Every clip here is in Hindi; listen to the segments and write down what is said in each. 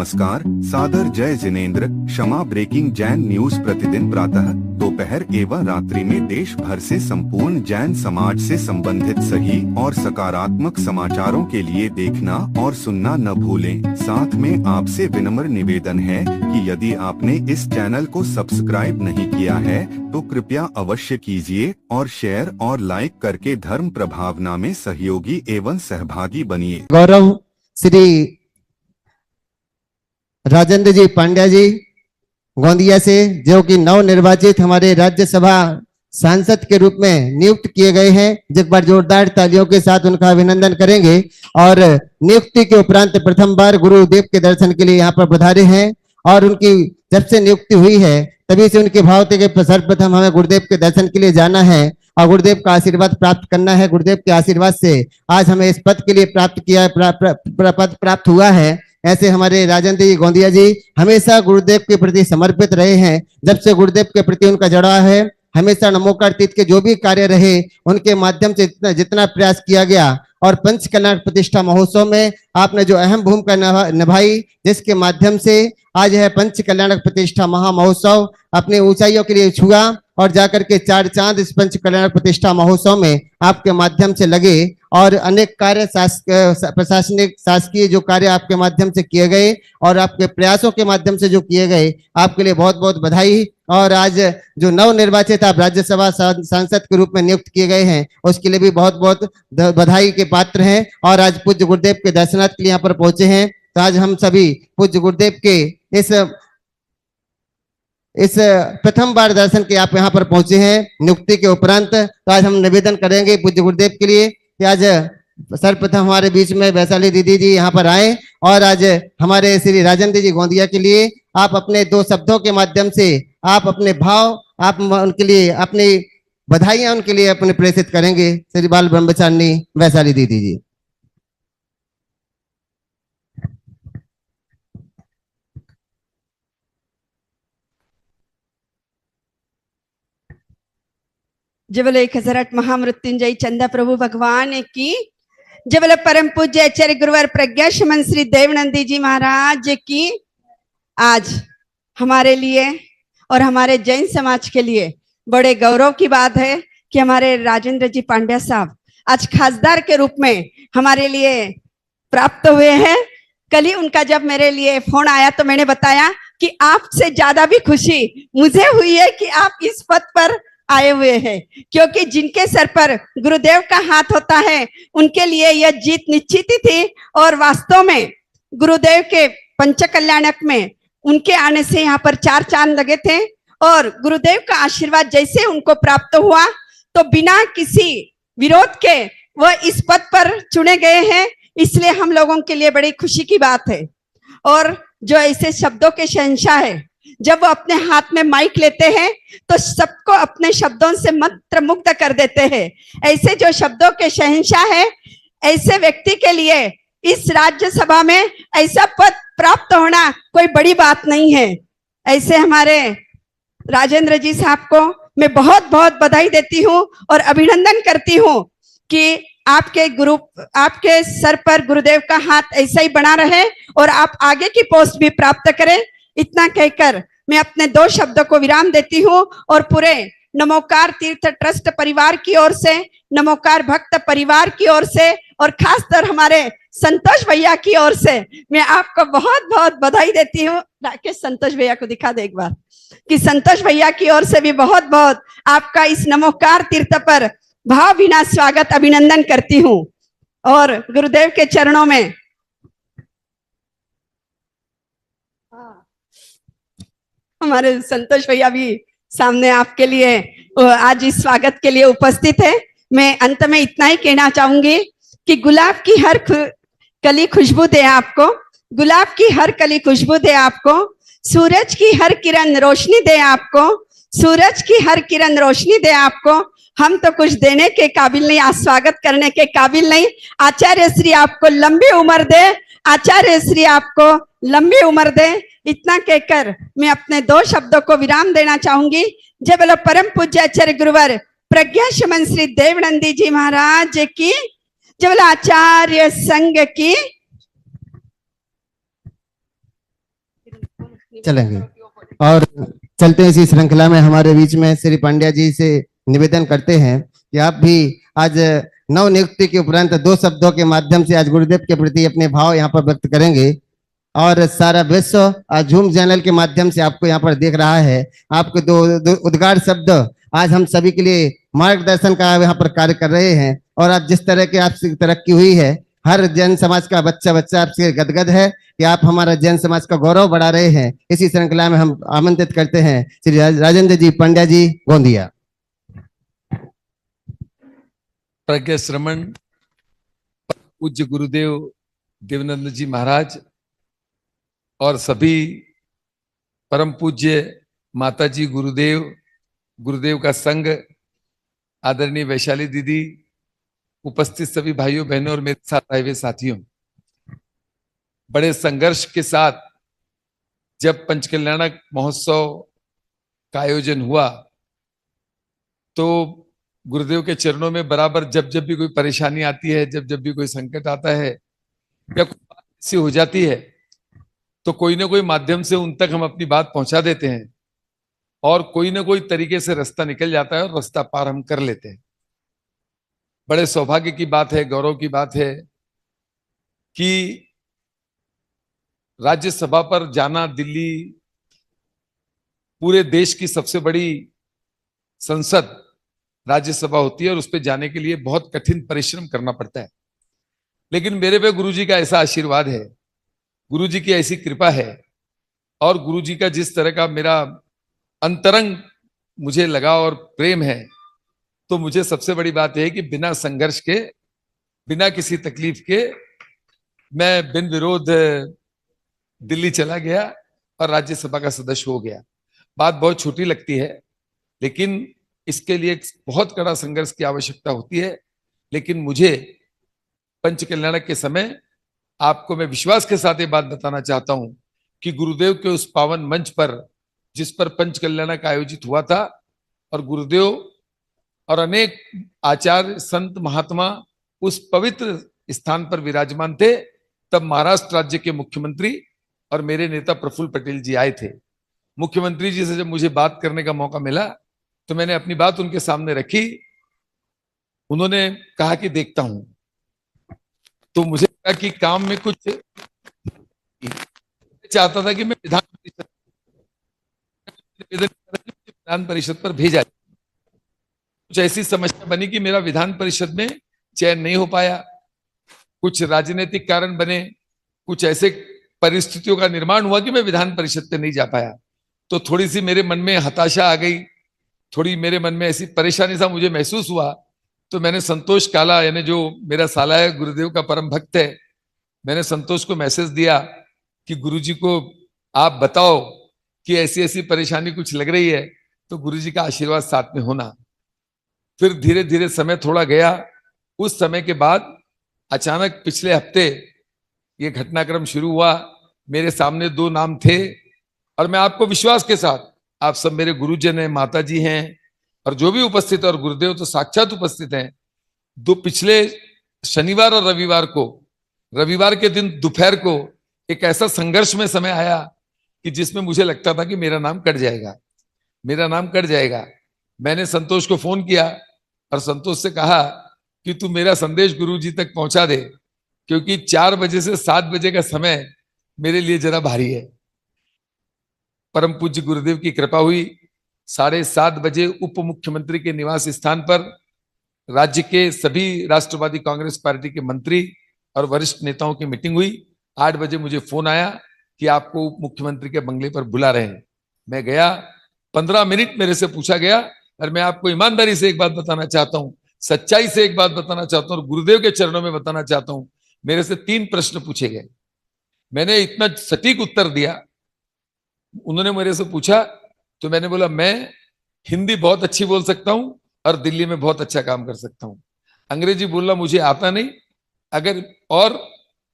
नमस्कार, सादर जय जिनेंद्र। क्षमा ब्रेकिंग जैन न्यूज प्रतिदिन प्रातः, दोपहर एवं रात्रि में देश भर से संपूर्ण जैन समाज से संबंधित सही और सकारात्मक समाचारों के लिए देखना और सुनना न भूलें। साथ में आपसे विनम्र निवेदन है कि यदि आपने इस चैनल को सब्सक्राइब नहीं किया है तो कृपया अवश्य कीजिए और शेयर और लाइक करके धर्म प्रभावना में सहयोगी एवं सहभागी बनिए। गौरव श्री राजेंद्र जी पांड्या जी गोंदिया से, जो कि नव निर्वाचित हमारे राज्यसभा सांसद के रूप में नियुक्त किए गए हैं। एक बार जोरदार तालियों के साथ उनका अभिनंदन करेंगे। और नियुक्ति के उपरांत प्रथम बार गुरुदेव के दर्शन के लिए यहाँ पर पधारे हैं और उनकी जब से नियुक्ति हुई है तभी से उनके भाव थे कि सर्वप्रथम हमें गुरुदेव के दर्शन के लिए जाना है और गुरुदेव का आशीर्वाद प्राप्त करना है। गुरुदेव के आशीर्वाद से आज हमें इस पद के लिए पद प्राप्त हुआ है। ऐसे हमारे राजेंद्र जी गोंदिया जी हमेशा गुरुदेव के प्रति समर्पित रहे हैं। जब से गुरुदेव के प्रति उनका जुड़ाव है, हमेशा नमोकार तीर्थ के जो भी कार्य रहे उनके माध्यम से जितना प्रयास किया गया और पंच कल्याण प्रतिष्ठा महोत्सव में आपने जो अहम भूमिका निभाई, जिसके माध्यम से आज यह पंच कल्याण प्रतिष्ठा महा महोत्सव अपने ऊंचाइयों के लिए छुआ और जाकर के चार चांद इस पंच कल्याण प्रतिष्ठा महोत्सव में आपके माध्यम से लगे और अनेक कार्य प्रशासनिक शासकीय जो कार्य आपके माध्यम से किए गए और आपके प्रयासों के माध्यम से जो किए गए, आपके लिए बहुत बहुत बधाई। और आज जो नव निर्वाचित आप राज्यसभा सांसद के रूप में नियुक्त किए गए हैं उसके लिए भी बहुत बहुत बधाई के पात्र हैं। और आज पूज्य गुरुदेव के दर्शनार्थ के लिए यहाँ पर पहुंचे हैं। तो आज हम सभी पूज्य गुरुदेव के इस प्रथम बार दर्शन के आप यहाँ पर पहुंचे हैं नियुक्ति के उपरांत। तो आज हम निवेदन करेंगे पूज्य गुरुदेव के लिए कि आज सर्वप्रथम हमारे बीच में वैशाली दीदी जी यहाँ पर आए और आज हमारे श्री राजेंद्र जी गोंदिया के लिए आप अपने दो शब्दों के माध्यम से आप अपने भाव आप उनके लिए अपनी बधाइयां उनके लिए अपने प्रेषित करेंगे। श्री बाल ब्रह्मचारिणी वैशाली दीदी जी। जय बोले 1008 महामृत्युंजय चंदा प्रभु भगवान की। जय बोले परम पूज्य आचार्य गुरुवर प्रज्ञा शमन श्री देवनंदी जी महाराज की। आज हमारे लिए और हमारे जैन समाज के लिए बड़े गौरव की बात है कि हमारे राजेंद्र जी पांड्या साहब आज खासदार के रूप में हमारे लिए प्राप्त हुए हैं। कल ही उनका जब मेरे लिए फोन आया तो मैंने बताया कि आपसे ज्यादा भी खुशी मुझे हुई है कि आप इस पद पर आए हुए हैं, क्योंकि जिनके सर पर गुरुदेव का हाथ होता है उनके लिए यह जीत निश्चित ही थी। और वास्तव में गुरुदेव के पंच कल्याणक में उनके आने से यहाँ पर चार चांद लगे थे और गुरुदेव का आशीर्वाद जैसे उनको प्राप्त हुआ तो बिना किसी विरोध के वह इस पद पर चुने गए हैं। इसलिए हम लोगों के लिए बड़ी खुशी की बात है। और जो ऐसे शब्दों के शहंशाह है, जब वो अपने हाथ में माइक लेते हैं तो सबको अपने शब्दों से मंत्र मुग्ध कर देते हैं। ऐसे जो शब्दों के शहंशाह है, ऐसे व्यक्ति के लिए इस राज्यसभा में ऐसा पद प्राप्त होना कोई बड़ी बात नहीं है। ऐसे हमारे राजेंद्र जी साहब को मैं बहुत बहुत बधाई देती हूँ और अभिनंदन करती हूँ कि आपके सर पर गुरुदेव का हाथ ऐसा ही बना रहे और आप आगे की पोस्ट भी प्राप्त करें। इतना कहकर मैं अपने दो शब्दों को विराम देती हूँ और पूरे नमोकार तीर्थ ट्रस्ट परिवार की ओर से, नमोकार भक्त परिवार की ओर से और खासकर हमारे संतोष भैया की ओर से मैं आपको बहुत बहुत बधाई देती हूँ। राकेश संतोष भैया को दिखा दे एक बार कि संतोष भैया की ओर से भी बहुत बहुत आपका इस नमोकार तीर्थ पर भाव बिना स्वागत अभिनंदन करती हूँ। और गुरुदेव के चरणों में हमारे संतोष भैया भी सामने आपके लिए आज इस स्वागत के लिए उपस्थित है। मैं अंत में इतना ही कहना चाहूंगी कि गुलाब की हर कली खुशबू दे आपको, गुलाब की हर कली खुशबू दे आपको, सूरज की हर किरण रोशनी दे आपको, सूरज की हर किरण रोशनी दे आपको। हम तो कुछ देने के काबिल नहीं, आज स्वागत करने के काबिल नहीं। आचार्य श्री आपको लंबी उम्र दे, आचार्य श्री आपको लंबी उम्र दे। इतना कहकर मैं अपने दो शब्दों को विराम देना चाहूंगी। जय बोलो परम पूज्य आचार्य गुरुवर प्रज्ञा शमन श्री देवनंदी जी महाराज की। जय बोलो आचार्य संघ की। चलेंगे। और चलते हैं इसी श्रृंखला में हमारे बीच में श्री पांड्या जी से निवेदन करते हैं कि आप भी आज नव नियुक्ति के उपरांत 2 शब्दों के माध्यम से आज गुरुदेव के प्रति अपने भाव यहाँ पर व्यक्त करेंगे। और सारा विश्व आज जूम चैनल के माध्यम से आपको यहाँ पर देख रहा है। आपके दो उद्गार शब्द आज हम सभी के लिए मार्गदर्शन का यहाँ पर कार्य कर रहे हैं। और आप जिस तरह के आपसे तरक्की हुई है, हर जैन समाज का बच्चा आपसे गदगद है कि आप हमारा जैन समाज का गौरव बढ़ा रहे हैं। इसी श्रृंखला में हम आमंत्रित करते हैं श्री राजेंद्र जी पांड्या जी गोंदिया। प्रज्ञा श्रमण पूज्य गुरुदेव देवानंद जी महाराज और सभी परम पूज्य माता जी गुरुदेव का संघ, आदरणीय वैशाली दीदी, उपस्थित सभी भाइयों बहनों और मेरे साथ आए हुए साथियों, बड़े संघर्ष के साथ जब पंचकल्याणक महोत्सव का आयोजन हुआ तो गुरुदेव के चरणों में बराबर जब भी कोई परेशानी आती है, जब भी कोई संकट आता है या कोई बात ऐसी हो जाती है तो कोई ना कोई माध्यम से उन तक हम अपनी बात पहुंचा देते हैं और कोई ना कोई तरीके से रास्ता निकल जाता है और रास्ता पार हम कर लेते हैं। बड़े सौभाग्य की बात है, गौरव की बात है कि राज्यसभा पर जाना, दिल्ली पूरे देश की सबसे बड़ी संसद राज्यसभा होती है और उस पर जाने के लिए बहुत कठिन परिश्रम करना पड़ता है। लेकिन मेरे पे गुरुजी का ऐसा आशीर्वाद है, गुरुजी की ऐसी कृपा है और गुरुजी का जिस तरह का मेरा अंतरंग मुझे लगा और प्रेम है, तो मुझे सबसे बड़ी बात यह है कि बिना संघर्ष के, बिना किसी तकलीफ के मैं बिन विरोध दिल्ली चला गया और राज्यसभा का सदस्य हो गया। बात बहुत छोटी लगती है लेकिन इसके लिए बहुत कड़ा संघर्ष की आवश्यकता होती है। लेकिन मुझे पंचकल्याणक के समय आपको मैं विश्वास के साथ ये बात बताना चाहता हूं कि गुरुदेव के उस पावन मंच पर जिस पर पंचकल्याणक आयोजित हुआ था और गुरुदेव और अनेक आचार्य संत महात्मा उस पवित्र स्थान पर विराजमान थे, तब महाराष्ट्र राज्य के मुख्यमंत्री और मेरे नेता प्रफुल्ल पटेल जी आए थे। मुख्यमंत्री जी से जब मुझे बात करने का मौका मिला तो मैंने अपनी बात उनके सामने रखी। उन्होंने कहा कि देखता हूं, तो मुझे लगा कि काम में कुछ चाहता था कि मैं विधान परिषद पर भेजा। कुछ ऐसी समस्या बनी कि मेरा विधान परिषद में चयन नहीं हो पाया, कुछ राजनीतिक कारण बने, कुछ ऐसे परिस्थितियों का निर्माण हुआ कि मैं विधान परिषद पे नहीं जा पाया। तो थोड़ी सी मेरे मन में हताशा आ गई, थोड़ी मेरे मन में ऐसी परेशानी सा मुझे महसूस हुआ। तो मैंने संतोष काला, यानी जो मेरा साला है, गुरुदेव का परम भक्त है, मैंने संतोष को मैसेज दिया कि गुरुजी को आप बताओ कि ऐसी ऐसी परेशानी कुछ लग रही है, तो गुरुजी का आशीर्वाद साथ में होना। फिर धीरे धीरे समय थोड़ा गया। उस समय के बाद अचानक पिछले हफ्ते ये घटनाक्रम शुरू हुआ। मेरे सामने 2 नाम थे और मैं आपको विश्वास के साथ, आप सब मेरे गुरुजन हैं, माता जी हैं और जो भी उपस्थित है और गुरुदेव तो साक्षात उपस्थित हैं। पिछले शनिवार और रविवार के दिन दोपहर को एक ऐसा संघर्ष में समय आया कि जिसमें मुझे लगता था कि मेरा नाम कट जाएगा। मैंने संतोष को फोन किया और संतोष से कहा कि तू मेरा संदेश गुरुजी तक पहुंचा दे, क्योंकि 4 बजे से 7 बजे का समय मेरे लिए जरा भारी है। परम पूज्य गुरुदेव की कृपा हुई, 7:30 बजे उप मुख्यमंत्री के निवास स्थान पर राज्य के सभी राष्ट्रवादी कांग्रेस पार्टी के मंत्री और वरिष्ठ नेताओं की मीटिंग हुई। 8 बजे मुझे फोन आया कि आपको उप मुख्यमंत्री के बंगले पर बुला रहे हैं। मैं गया, 15 मिनट मेरे से पूछा गया और मैं आपको ईमानदारी से एक बात बताना चाहता हूं, सच्चाई से एक बात बताना चाहता हूं और गुरुदेव के चरणों में बताना चाहता हूं। मेरे से 3 प्रश्न पूछे गए, मैंने इतना सटीक उत्तर दिया। उन्होंने मेरे से पूछा तो मैंने बोला मैं हिंदी बहुत अच्छी बोल सकता हूं और दिल्ली में बहुत अच्छा काम कर सकता हूं, अंग्रेजी बोलना मुझे आता नहीं। अगर और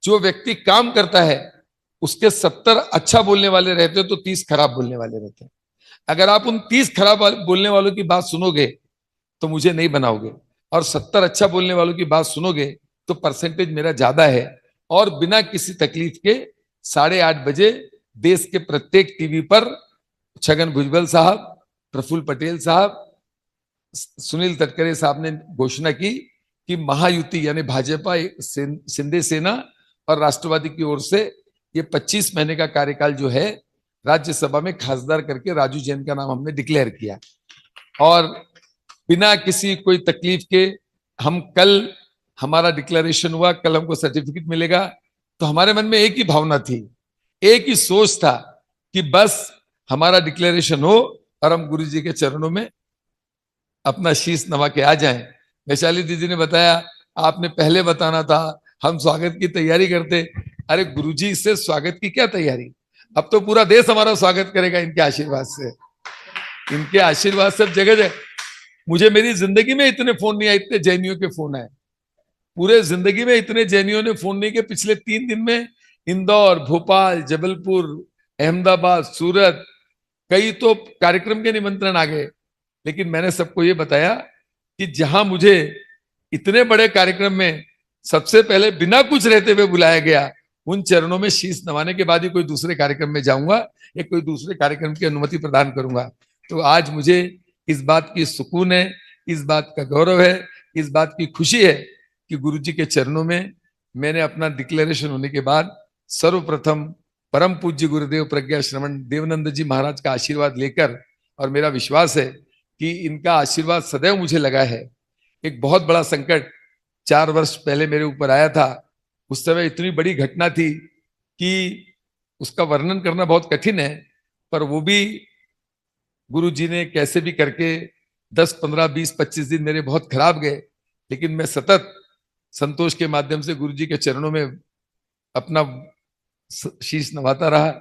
जो व्यक्ति काम करता है उसके 70 अच्छा बोलने वाले रहते हैं तो 30 खराब बोलने वाले रहते हैं। अगर आप उन 30 खराब बोलने वालों की बात सुनोगे तो मुझे नहीं बनाओगे, और 70 अच्छा बोलने वालों की बात सुनोगे तो परसेंटेज मेरा ज्यादा है। और बिना किसी तकलीफ के 8:30 बजे देश के प्रत्येक टीवी पर छगन भुजबल साहब, प्रफुल्ल पटेल साहब, सुनील तटकरे साहब ने घोषणा की कि महायुति यानी भाजपा, शिंदे सेना और राष्ट्रवादी की ओर से ये 25 महीने का कार्यकाल जो है राज्यसभा में खासदार करके राजू जैन का नाम हमने डिक्लेयर किया। और बिना किसी कोई तकलीफ के हम कल, हमारा डिक्लेरेशन हुआ, कल हमको सर्टिफिकेट मिलेगा। तो हमारे मन में एक ही भावना थी, एक ही सोच था कि बस हमारा डिक्लेरेशन हो और हम गुरु जी के चरणों में अपना शीश नवा के आ जाएं। वैशाली दीदी ने बताया आपने पहले बताना था, हम स्वागत की तैयारी करते। अरे गुरुजी से स्वागत की क्या तैयारी, अब तो पूरा देश हमारा स्वागत करेगा इनके आशीर्वाद से। इनके आशीर्वाद सब जगह जगह। मुझे मेरी जिंदगी में इतने फोन नहीं आए, इतने जैनियों के फोन आए। पूरे जिंदगी में इतने जैनियों ने फोन नहीं किए। पिछले 3 दिन में इंदौर, भोपाल, जबलपुर, अहमदाबाद, सूरत, कई तो कार्यक्रम के निमंत्रण आ गए। लेकिन मैंने सबको ये बताया कि जहां मुझे इतने बड़े कार्यक्रम में सबसे पहले बिना कुछ रहते हुए बुलाया गया, उन चरणों में शीश नवाने के बाद ही कोई दूसरे कार्यक्रम में जाऊंगा या कोई दूसरे कार्यक्रम की अनुमति प्रदान करूंगा। तो आज मुझे इस बात की सुकून है, इस बात का गौरव है, इस बात की खुशी है कि गुरु जी के चरणों में मैंने अपना डिक्लेरेशन होने के बाद सर्वप्रथम परम पूज्य गुरुदेव प्रज्ञा श्रवण देवानंद जी महाराज का आशीर्वाद लेकर, और मेरा विश्वास है कि इनका आशीर्वाद सदैव मुझे लगा है। एक बहुत बड़ा संकट 4 वर्ष पहले मेरे ऊपर आया था। उस समय इतनी बड़ी घटना थी कि उसका वर्णन करना बहुत कठिन है, पर वो भी गुरु जी ने कैसे भी करके 10, 15, 20, 25 दिन मेरे बहुत खराब गए। लेकिन मैं सतत संतोष के माध्यम से गुरु जी के चरणों में अपना शीश नवाता रहा।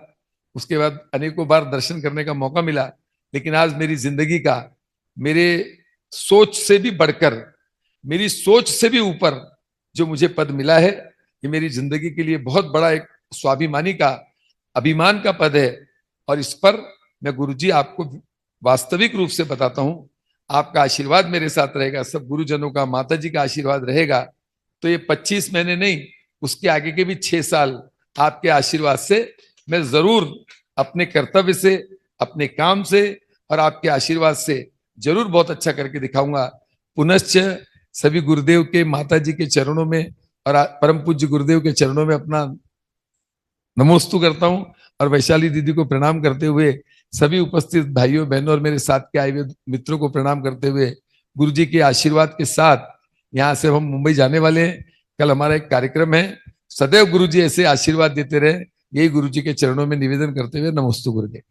उसके बाद अनेकों बार दर्शन करने का मौका मिला। लेकिन आज मेरी जिंदगी का, मेरे सोच से भी बढ़कर, मेरी सोच से भी ऊपर जो मुझे पद मिला है, ये मेरी जिंदगी के लिए बहुत बड़ा एक स्वाभिमानी का, अभिमान का पद है। और इस पर मैं गुरुजी आपको वास्तविक रूप से बताता हूं, आपका आशीर्वाद मेरे साथ रहेगा, सब गुरुजनों का, माता जी का आशीर्वाद रहेगा, तो ये 25 महीने नहीं, उसके आगे के भी 6 साल आपके आशीर्वाद से मैं जरूर अपने कर्तव्य से, अपने काम से और आपके आशीर्वाद से जरूर बहुत अच्छा करके दिखाऊंगा। पुनश्च सभी गुरुदेव के, माता जी के चरणों में और परम पूज्य गुरुदेव के चरणों में अपना नमोस्तु करता हूं और वैशाली दीदी को प्रणाम करते हुए सभी उपस्थित भाइयों बहनों और मेरे साथ के आए हुए मित्रों को प्रणाम करते हुए गुरु जी के आशीर्वाद के साथ यहाँ से हम मुंबई जाने वाले हैं। कल हमारा एक कार्यक्रम है। सदैव गुरु जी ऐसे आशीर्वाद देते रहे, यही गुरु जी के चरणों में निवेदन करते हुए नमोस्तु गुरुदेव।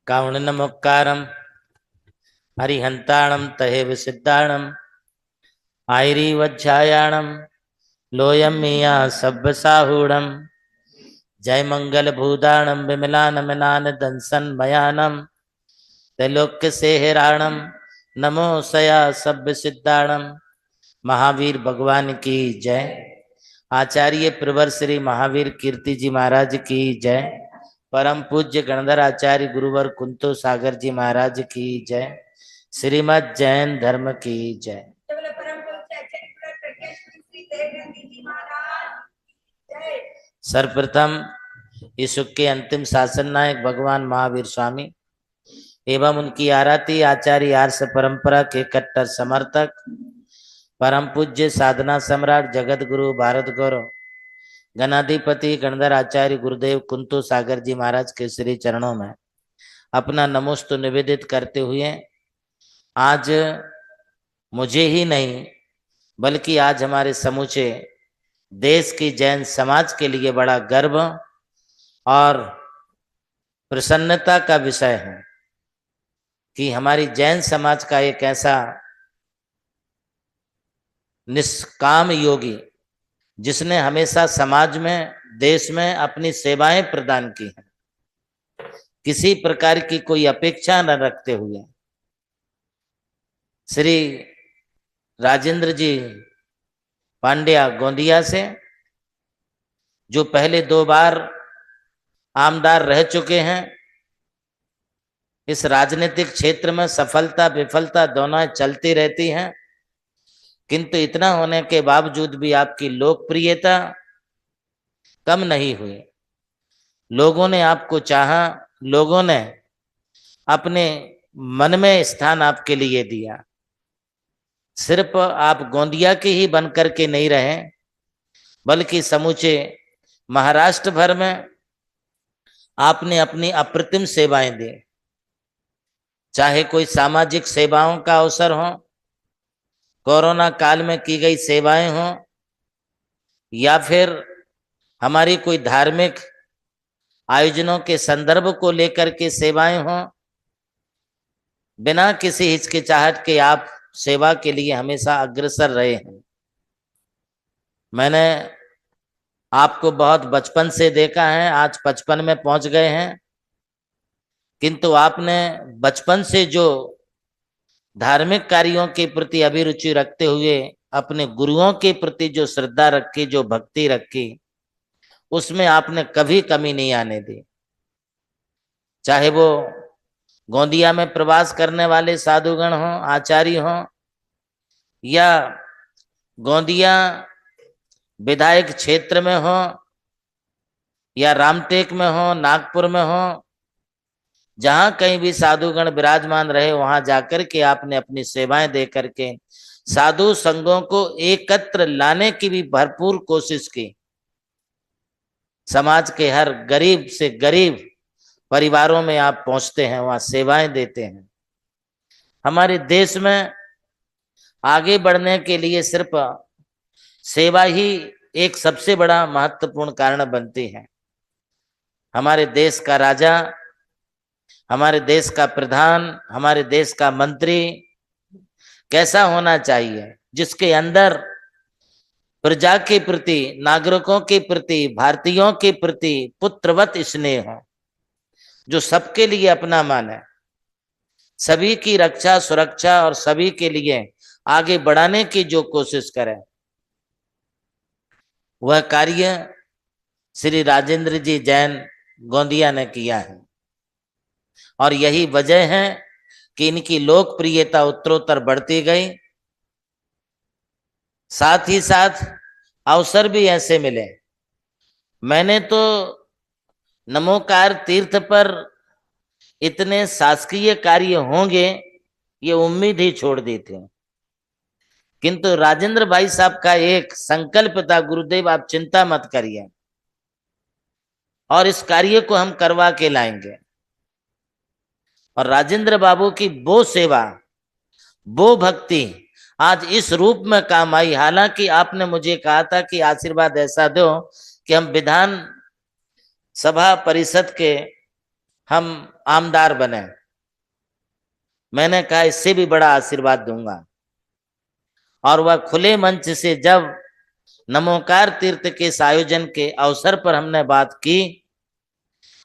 कावणनमुक्कारं हरिहन्ताणं तहेव सिद्धाणं आयरीवज्झायाणं लोयं मिया सब्बसाहूणं जय मंगल भूदाणं विमलानमिनान दंसन मयानं त्रैलोक्य सेहराणं नमो सया सब्ब सिद्धाणं। महावीर भगवान की जय। आचार्य प्रवर श्री महावीर कीर्ति जी महाराज की जय। परम पूज्य गणधर आचार्य गुरुवर कुंतो सागर जी महाराज की जय। श्रीमद् जैन धर्म की जय। सर्वप्रथम इस युग के अंतिम शासन नायक भगवान महावीर स्वामी एवं उनकी आराती आचार्य आर्ष परंपरा के कट्टर समर्थक परम पूज्य साधना सम्राट जगत गुरु भारत गौरव गणाधिपति गणधर आचार्य गुरुदेव कुंतो सागर जी महाराज के श्री चरणों में अपना नमोस्तु निवेदित करते हुए आज मुझे ही नहीं बल्कि आज हमारे समूचे देश की जैन समाज के लिए बड़ा गर्व और प्रसन्नता का विषय है कि हमारी जैन समाज का एक ऐसा निष्काम योगी जिसने हमेशा समाज में, देश में अपनी सेवाएं प्रदान की हैं, किसी प्रकार की कोई अपेक्षा न रखते हुए श्री राजेंद्र जी पांड्या गोंदिया से, जो पहले 2 बार आमदार रह चुके हैं। इस राजनीतिक क्षेत्र में सफलता विफलता दोनों चलती रहती हैं, किंतु इतना होने के बावजूद भी आपकी लोकप्रियता कम नहीं हुई। लोगों ने आपको चाहा, लोगों ने अपने मन में स्थान आपके लिए दिया। सिर्फ आप गोंदिया के ही बनकर के नहीं रहे, बल्कि समूचे महाराष्ट्र भर में आपने अपनी अप्रतिम सेवाएं दी। चाहे कोई सामाजिक सेवाओं का अवसर हो, कोरोना काल में की गई सेवाएं हो, या फिर हमारी कोई धार्मिक आयोजनों के संदर्भ को लेकर के सेवाएं हो, बिना किसी हिचकिचाहट के आप सेवा के लिए हमेशा अग्रसर रहे हैं। मैंने आपको बहुत बचपन से देखा है, आज 55 में पहुंच गए हैं, किंतु आपने बचपन से जो धार्मिक कार्यों के प्रति अभिरुचि रखते हुए अपने गुरुओं के प्रति जो श्रद्धा रखी, जो भक्ति रखी, उसमें आपने कभी कमी नहीं आने दी। चाहे वो गोंदिया में प्रवास करने वाले साधुगण हों, आचार्य हों, या गोंदिया विधायक क्षेत्र में हो, या रामटेक में हो, नागपुर में हो, जहां कहीं भी साधुगण विराजमान रहे, वहां जाकर के आपने अपनी सेवाएं दे करके साधु संघों को एकत्र लाने की भी भरपूर कोशिश की। समाज के हर गरीब से गरीब परिवारों में आप पहुंचते हैं, वहां सेवाएं देते हैं। हमारे देश में आगे बढ़ने के लिए सिर्फ सेवा ही एक सबसे बड़ा महत्वपूर्ण कारण बनती है। हमारे देश का राजा, हमारे देश का प्रधान, हमारे देश का मंत्री कैसा होना चाहिए? जिसके अंदर प्रजा के प्रति, नागरिकों के प्रति, भारतीयों के प्रति पुत्रवत स्नेह हो, जो सबके लिए अपना माने, सभी की रक्षा सुरक्षा और सभी के लिए आगे बढ़ाने की जो कोशिश करे, वह कार्य श्री राजेंद्र जी जैन गोंदिया ने किया है। और यही वजह है कि इनकी लोकप्रियता उत्तरोत्तर बढ़ती गई। साथ ही साथ अवसर भी ऐसे मिले। मैंने तो नमोकार तीर्थ पर इतने शासकीय कार्य होंगे ये उम्मीद ही छोड़ दी थी, किंतु राजेंद्र भाई साहब का एक संकल्प था, गुरुदेव आप चिंता मत करिए और इस कार्य को हम करवा के लाएंगे। और राजेंद्र बाबू की वो सेवा, वो भक्ति आज इस रूप में काम आई। हालांकि आपने मुझे कहा था कि आशीर्वाद ऐसा दो कि हम विधान सभा परिषद के हम आमदार बने। मैंने कहा इससे भी बड़ा आशीर्वाद दूंगा। और वह खुले मंच से जब नमोकार तीर्थ के इस आयोजन के अवसर पर हमने बात की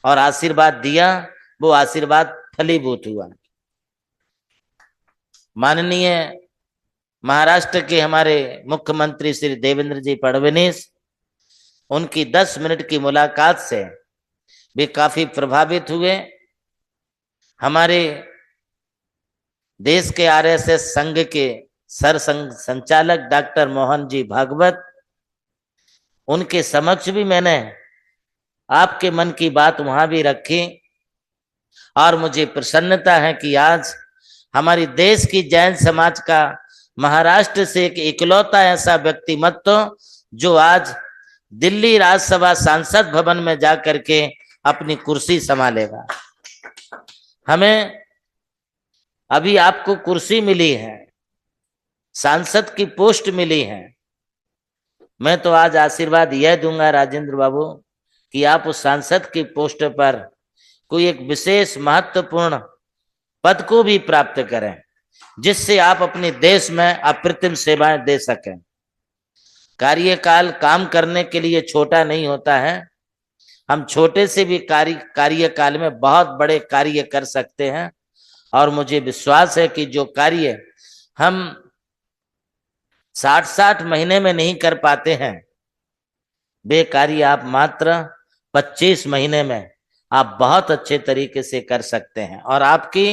और आशीर्वाद दिया, वो आशीर्वाद फलीभूत हुआ। माननीय महाराष्ट्र के हमारे मुख्यमंत्री श्री देवेंद्र जी फडणवीस, उनकी 10 मिनट की मुलाकात से भी काफी प्रभावित हुए। हमारे देश के आरएसएस संघ के सर संचालक डॉक्टर मोहन जी भागवत, उनके समक्ष भी मैंने आपके मन की बात वहां भी रखी। और मुझे प्रसन्नता है कि आज हमारी देश की जैन समाज का महाराष्ट्र से एक इकलौता ऐसा व्यक्तिमत्व जो आज दिल्ली राज्यसभा सांसद भवन में जाकर के अपनी कुर्सी संभालेगा। हमें अभी आपको कुर्सी मिली है, सांसद की पोस्ट मिली है। मैं तो आज आशीर्वाद यह दूंगा राजेंद्र बाबू कि आप उस सांसद की पोस्ट पर कोई एक विशेष महत्वपूर्ण पद को भी प्राप्त करें, जिससे आप अपने देश में अप्रतिम सेवाएं दे सकें। कार्यकाल काम करने के लिए छोटा नहीं होता है। हम छोटे से भी कार्यकाल में बहुत बड़े कार्य कर सकते हैं। और मुझे विश्वास है कि जो कार्य हम 60-60 महीने में नहीं कर पाते हैं, वे कार्य आप मात्र 25 महीने में आप बहुत अच्छे तरीके से कर सकते हैं। और आपकी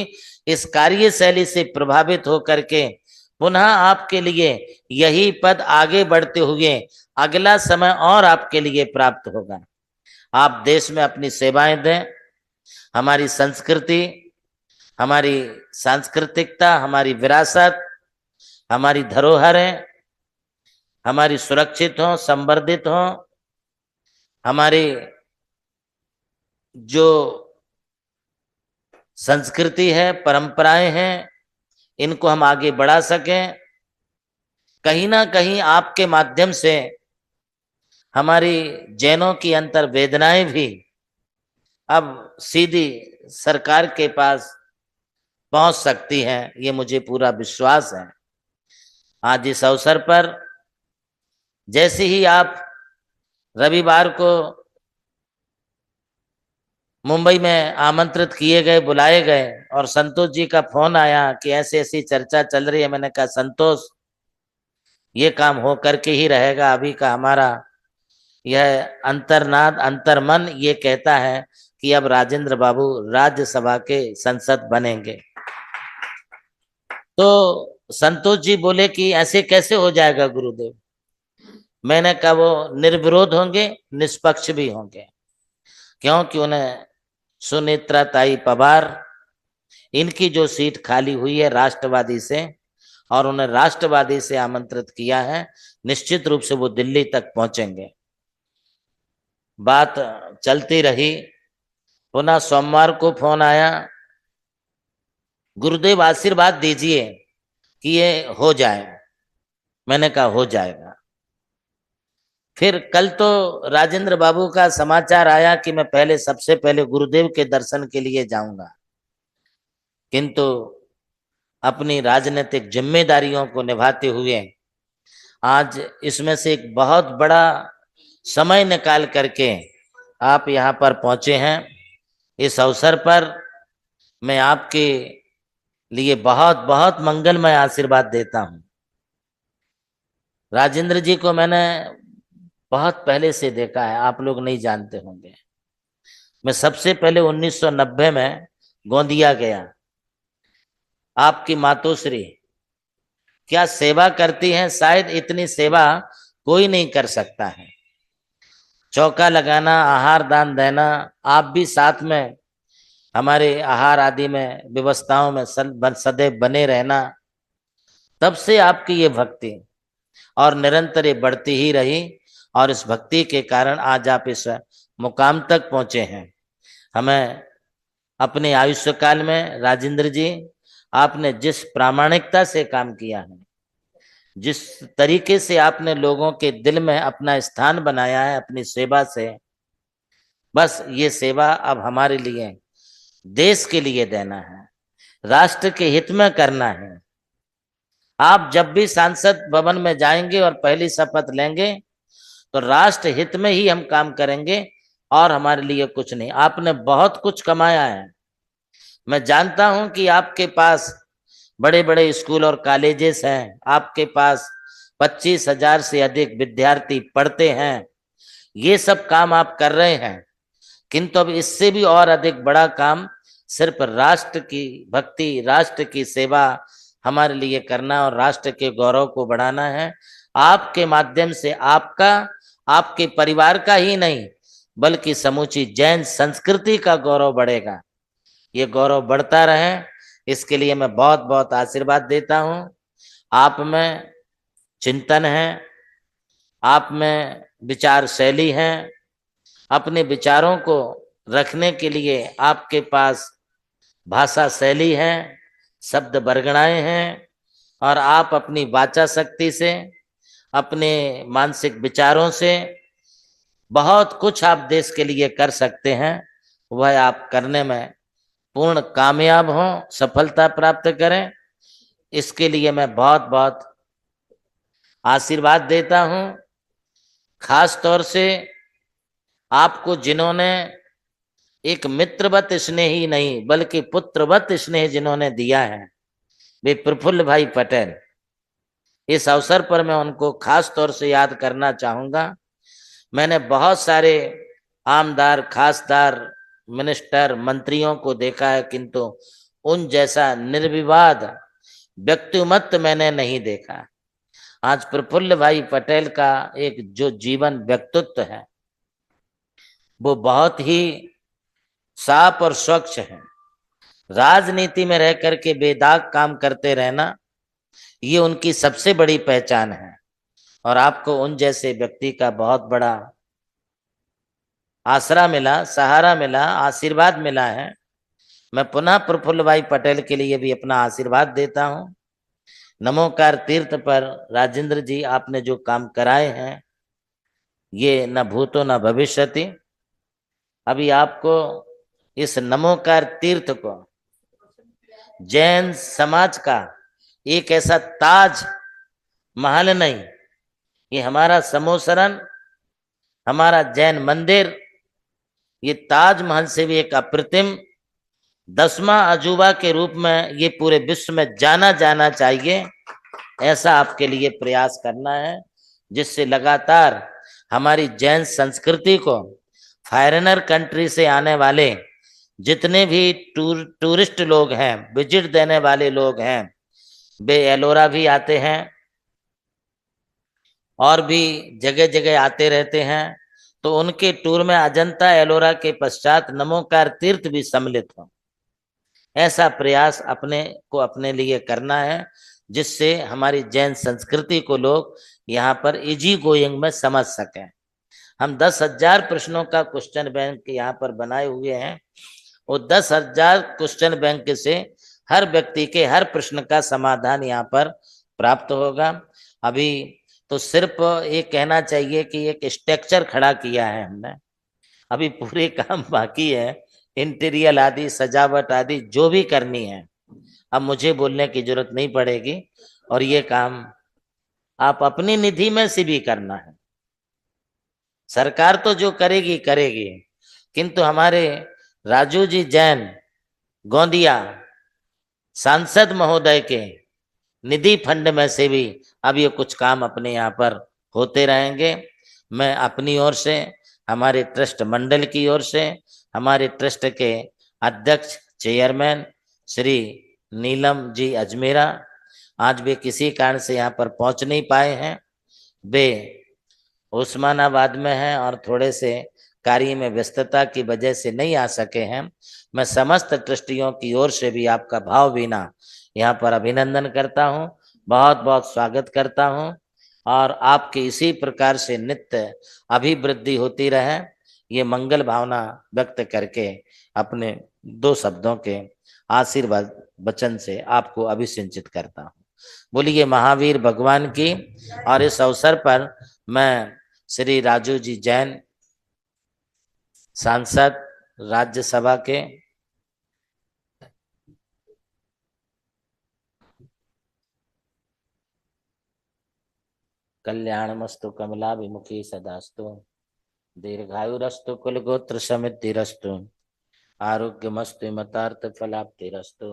इस कार्य शैली से प्रभावित होकर के पुनः आपके लिए यही पद आगे बढ़ते हुए अगला समय और आपके लिए प्राप्त होगा। आप देश में अपनी सेवाएं दें। हमारी संस्कृति, हमारी सांस्कृतिकता, हमारी विरासत, हमारी धरोहरें हमारी सुरक्षित हो, संवर्धित हो। हमारी जो संस्कृति है, परंपराएं हैं, इनको हम आगे बढ़ा सकें। कहीं ना कहीं आपके माध्यम से हमारी जैनों की अंतर वेदनाएं भी अब सीधी सरकार के पास पहुंच सकती हैं, ये मुझे पूरा विश्वास है। आज इस अवसर पर जैसे ही आप रविवार को मुंबई में आमंत्रित किए गए, बुलाए गए और संतोष जी का फोन आया कि ऐसी ऐसी चर्चा चल रही है, मैंने कहा संतोष ये काम हो करके ही रहेगा। अभी का हमारा यह अंतर्नाद, अंतर्मन ये कहता है कि अब राजेंद्र बाबू राज्यसभा के संसद बनेंगे। तो संतोष जी बोले कि ऐसे कैसे हो जाएगा गुरुदेव। मैंने कहा वो निर्विरोध होंगे, निष्पक्ष भी होंगे, क्योंकि उन्हें सुनेत्रा ताई पवार, इनकी जो सीट खाली हुई है राष्ट्रवादी से, और उन्हें राष्ट्रवादी से आमंत्रित किया है, निश्चित रूप से वो दिल्ली तक पहुंचेंगे। बात चलती रही। पुनः सोमवार को फोन आया, गुरुदेव आशीर्वाद दीजिए कि ये हो जाए। मैंने कहा हो जाएगा। फिर कल तो राजेंद्र बाबू का समाचार आया कि मैं पहले सबसे पहले गुरुदेव के दर्शन के लिए जाऊंगा, किंतु अपनी राजनीतिक जिम्मेदारियों को निभाते हुए आज इसमें से एक बहुत बड़ा समय निकाल करके आप यहाँ पर पहुंचे हैं। इस अवसर पर मैं आपके लिए बहुत बहुत मंगलमय आशीर्वाद देता हूं। राजेंद्र जी को मैंने बहुत पहले से देखा है, आप लोग नहीं जानते होंगे। मैं सबसे पहले 1990 में गोंदिया गया। आपकी मातोश्री क्या सेवा करती हैं, शायद इतनी सेवा कोई नहीं कर सकता है। चौका लगाना, आहार दान देना, आप भी साथ में हमारे आहार आदि में व्यवस्थाओं में सदैव बने रहना, तब से आपकी ये भक्ति और निरंतर ये बढ़ती ही रही। और इस भक्ति के कारण आज आप इस मुकाम तक पहुंचे हैं। हमें अपने आयुष्य काल में राजेंद्र जी, आपने जिस प्रामाणिकता से काम किया है, जिस तरीके से आपने लोगों के दिल में अपना स्थान बनाया है अपनी सेवा से, बस ये सेवा अब हमारे लिए, देश के लिए देना है, राष्ट्र के हित में करना है। आप जब भी सांसद भवन में जाएंगे और पहली शपथ लेंगे तो राष्ट्र हित में ही हम काम करेंगे और हमारे लिए कुछ नहीं। आपने बहुत कुछ कमाया है। मैं जानता हूं कि आपके पास बड़े बड़े स्कूल और कॉलेजेस हैं, आपके पास 25,000 से अधिक विद्यार्थी पढ़ते हैं, ये सब काम आप कर रहे हैं, किंतु अब इससे भी और अधिक बड़ा काम सिर्फ राष्ट्र की भक्ति, राष्ट्र की सेवा हमारे लिए करना और राष्ट्र के गौरव को बढ़ाना है। आपके माध्यम से आपका, आपके परिवार का ही नहीं बल्कि समूची जैन संस्कृति का गौरव बढ़ेगा। ये गौरव बढ़ता रहे, इसके लिए मैं बहुत बहुत आशीर्वाद देता हूं। आप में चिंतन है, आप में विचार शैली है, अपने विचारों को रखने के लिए आपके पास भाषा शैली है, शब्द बरगड़ाएं हैं, और आप अपनी वाचा शक्ति से, अपने मानसिक विचारों से बहुत कुछ आप देश के लिए कर सकते हैं। वह आप करने में पूर्ण कामयाब हों, सफलता प्राप्त करें, इसके लिए मैं बहुत बहुत आशीर्वाद देता हूं। खास तौर से आपको जिन्होंने एक मित्रवत स्नेह ही नहीं बल्कि पुत्रवत स्नेह जिन्होंने दिया है, वे प्रफुल्ल भाई पटेल। इस अवसर पर मैं उनको खास तौर से याद करना चाहूंगा। मैंने बहुत सारे आमदार, खासदार, मिनिस्टर, मंत्रियों को देखा है, किंतु उन जैसा निर्विवाद व्यक्तिमत्व मैंने नहीं देखा। आज प्रफुल्ल भाई पटेल का एक जो जीवन व्यक्तित्व है वो बहुत ही साफ और स्वच्छ है। राजनीति में रह करके बेदाग काम करते रहना ये उनकी सबसे बड़ी पहचान है, और आपको उन जैसे व्यक्ति का बहुत बड़ा आसरा मिला, सहारा मिला, आशीर्वाद मिला है। मैं पुनः प्रफुल्ल भाई पटेल के लिए भी अपना आशीर्वाद देता हूं। नमोकार तीर्थ पर राजेंद्र जी आपने जो काम कराए हैं ये न भूतो न भविष्यति। अभी आपको इस नमोकार तीर्थ को जैन समाज का एक ऐसा ताज महल नहीं, ये हमारा समोसरन, हमारा जैन मंदिर, ये ताजमहल से भी एक अप्रतिम 10वां अजूबा के रूप में ये पूरे विश्व में जाना जाना चाहिए। ऐसा आपके लिए प्रयास करना है, जिससे लगातार हमारी जैन संस्कृति को फॉरेनर कंट्री से आने वाले जितने भी टूरिस्ट लोग हैं, विजिट देने वाले लोग हैं, वे एलोरा भी आते हैं और भी जगह जगह आते रहते हैं। तो उनके टूर में अजंता एलोरा के पश्चात नमोकार तीर्थ भी सम्मिलित हो। ऐसा प्रयास अपने को अपने लिए करना है, जिससे हमारी जैन संस्कृति को लोग यहाँ पर इजी गोइंग में समझ सकें। हम 10,000 प्रश्नों का क्वेश्चन बैंक यहाँ पर बनाए हुए हैं। वो 10,000 क्वेश्चन बैंक से हर व्यक्ति के हर प्रश्न का समाधान यहाँ पर प्राप्त होगा। अभी तो सिर्फ ये कहना चाहिए कि एक स्ट्रक्चर खड़ा किया है हमने, अभी पूरे काम बाकी है। इंटीरियर आदि, सजावट आदि जो भी करनी है अब मुझे बोलने की जरूरत नहीं पड़ेगी, और ये काम आप अपनी निधि में से भी करना है। सरकार तो जो करेगी करेगी, किंतु हमारे राजू जी जैन गोंदिया सांसद महोदय के निधि फंड में से भी अब ये कुछ काम अपने यहाँ पर होते रहेंगे। मैं अपनी ओर से, हमारे ट्रस्ट मंडल की ओर से, हमारे ट्रस्ट के अध्यक्ष चेयरमैन श्री नीलम जी अजमेरा, आज वे किसी कारण से यहाँ पर पहुंच नहीं पाए हैं, वे उस्मानाबाद में हैं और थोड़े से कार्य में व्यस्तता की वजह से नहीं आ सके हैं। मैं समस्त ट्रस्टियों की ओर से भी आपका भावभीना यहाँ पर अभिनंदन करता हूँ, बहुत बहुत स्वागत करता हूँ, और आपकी इसी प्रकार से नित्य अभिवृद्धि होती रहे, ये मंगल भावना व्यक्त करके अपने 2 शब्दों के आशीर्वाद वचन से आपको अभिसिंचित करता हूँ। बोलिए महावीर भगवान की। और इस अवसर पर मैं श्री राजू जी जैन सांसद राज्यसभा के कल्याणमस्तु कमलाभिमुखी सदास्तु, दीर्घायुरस्तु कुलगोत्र समृद्धिरस्तु, आरोग्यमस्तु मतार्थ फलाप्तिरस्तु,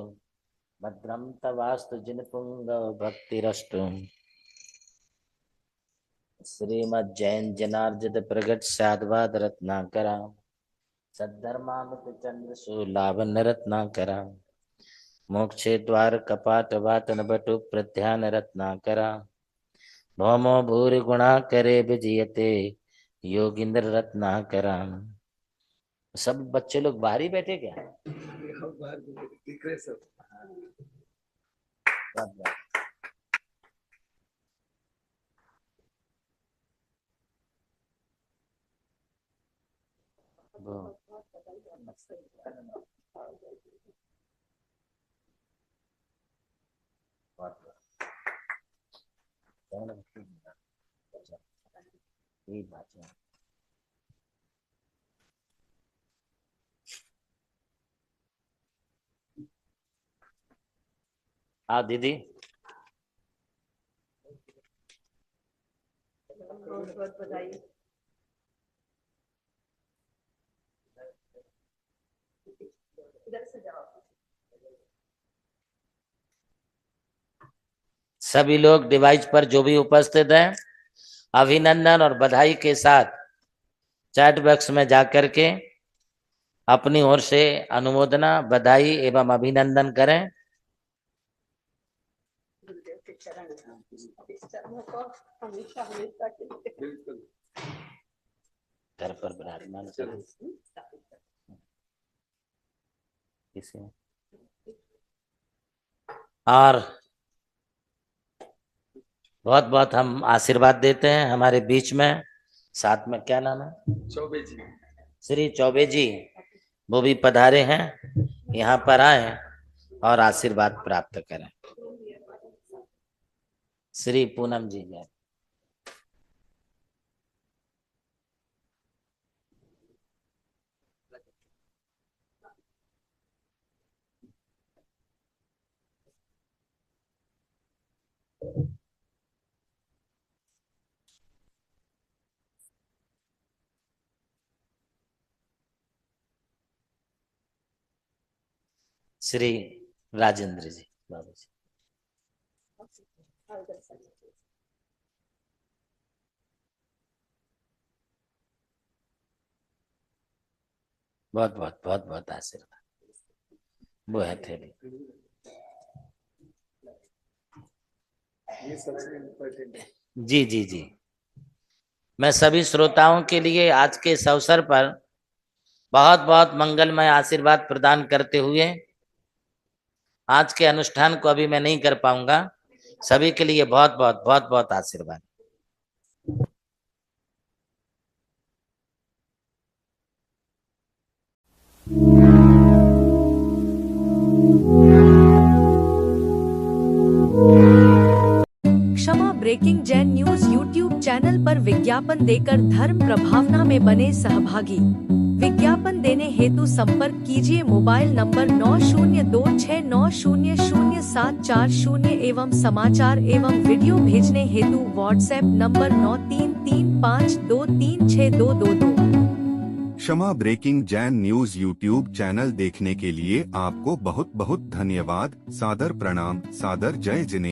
भद्रम तवास्तु जिनपुंग भक्तिरस्तु। श्रीमद जैन जनार्जित प्रगट साधवाद रत्नाकरा, सद्धर्मामित चंद्र सुलाभन रत्नाकरा, मोक्षे द्वार कपाट वातन बटु प्रध्यान रत्नाकरा, भौमो भूरि गुणा करे विजयते योगिंद्र रत्नाकरा। सब बच्चे लोग बाहर ही बैठे क्या? बाहर दिख रहे सब। हाँ दीदी, बहुत बहुत बधाई। इधर से जाओ। सभी लोग डिवाइस पर जो भी उपस्थित हैं अभिनंदन और बधाई के साथ चैट बॉक्स में जाकर के अपनी ओर से अनुमोदना, बधाई एवं अभिनंदन करें। घर पर विराजमान करें। और बहुत बहुत हम आशीर्वाद देते हैं हमारे बीच में, साथ में क्या नाम है, चौबे जी, श्री चौबे जी, वो भी पधारे हैं, यहाँ पर आए और आशीर्वाद प्राप्त करें। श्री पूनम जी जय। श्री राजेंद्र जी, बाबू जी। बहुत बहुत बहुत बहुत आशीर्वाद। वो है थैली। जी जी जी। मैं सभी श्रोताओं के लिए आज के इस अवसर पर बहुत बहुत मंगलमय आशीर्वाद प्रदान करते हुए आज के अनुष्ठान को अभी मैं नहीं कर पाऊंगा। सभी के लिए बहुत बहुत बहुत बहुत आशीर्वाद। क्षमा breaking Jain news YouTube channel पर विज्ञापन देकर धर्म प्रभावना में बने सहभागी। विज्ञापन देने हेतु संपर्क कीजिए मोबाइल नंबर 9026900740 एवं समाचार एवं वीडियो भेजने हेतु व्हाट्सएप नंबर 9335236222। क्षमा breaking Jain news YouTube channel देखने के लिए आपको बहुत बहुत धन्यवाद। सादर प्रणाम, सादर जय जिनेंद्र।